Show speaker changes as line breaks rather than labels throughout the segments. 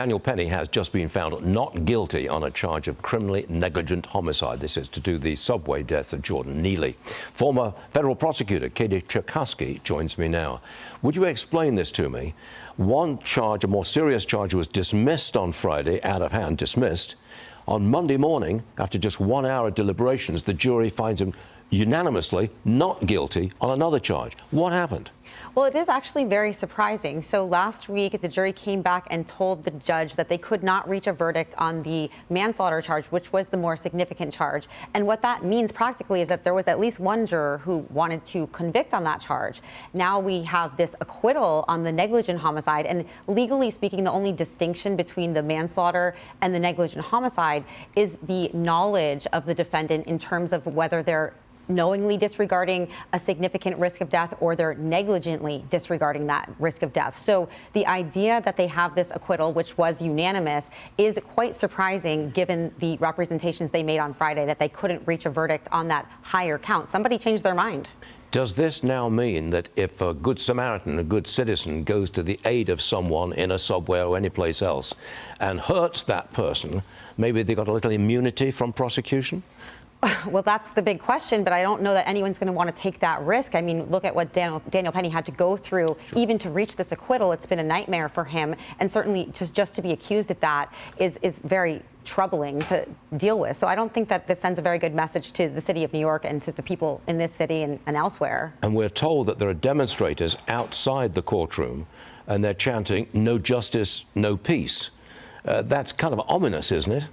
Daniel Penny has just been found not guilty on a charge of criminally negligent homicide. This is to do the subway death of Jordan Neely. Former federal prosecutor Katie Cherkasky joins me now. Would you explain this to me? One charge, a more serious charge, was dismissed on Friday, out of hand, dismissed. On Monday morning, after just 1 hour of deliberations, the jury finds him unanimously not guilty on another charge. What happened?
Well, it is actually very surprising. So last week, the jury came back and told the judge that they could not reach a verdict on the manslaughter charge, which was the more significant charge. And what that means practically is that there was at least one juror who wanted to convict on that charge. Now we have this acquittal on the negligent homicide. And legally speaking, the only distinction between the manslaughter and the negligent homicide is the knowledge of the defendant in terms of whether they're knowingly disregarding a significant risk of death or they're negligently disregarding that risk of death. So the idea that they have this acquittal, which was unanimous, is quite surprising given the representations they made on Friday that they couldn't reach a verdict on that higher count. Somebody changed their mind.
Does this now mean that if a good Samaritan, a good citizen, goes to the aid of someone in a subway or any place else and hurts that person, maybe they got a little immunity from prosecution?
Well, that's the big question, but I don't know that anyone's going to want to take that risk. I mean, look at what Daniel Penny had to go through even to reach this acquittal. It's been a nightmare for him, and certainly just to be accused of that is very troubling to deal with. So I don't think that this sends a very good message to the city of New York and to the people in this city and elsewhere.
And we're told that there are demonstrators outside the courtroom, and they're chanting, "No justice, no peace." That's kind of ominous, isn't it?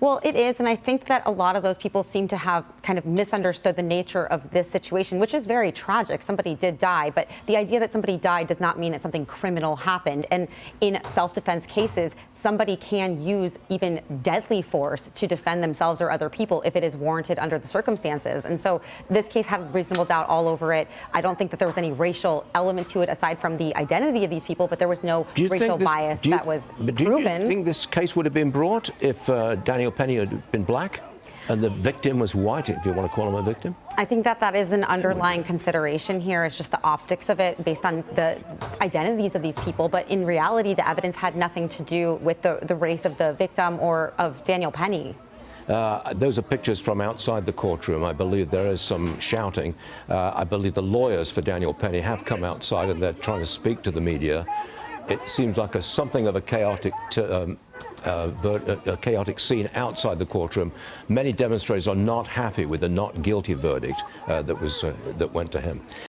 Well, it is, and I think that a lot of those people seem to have kind of misunderstood the nature of this situation, which is very tragic. Somebody did die, but the idea that somebody died does not mean that something criminal happened. And in self-defense cases, somebody can use even deadly force to defend themselves or other people if it is warranted under the circumstances. And so this case had reasonable doubt all over it. I don't think that there was any racial element to it aside from the identity of these people, but there was no racial bias that was proven.
Do you think this case would have been brought if Daniel Penny had been black and the victim was white, if you want to call him a victim?
I think that is an underlying consideration here. It's just the optics of it based on the identities of these people. But in reality, the evidence had nothing to do with the race of the victim or of Daniel Penny.
Those are pictures from outside the courtroom. I believe there is some shouting. I believe the lawyers for Daniel Penny have come outside and they're trying to speak to the media. It seems like something of a chaotic scene outside the courtroom. Many demonstrators are not happy with the not guilty verdict that went to him.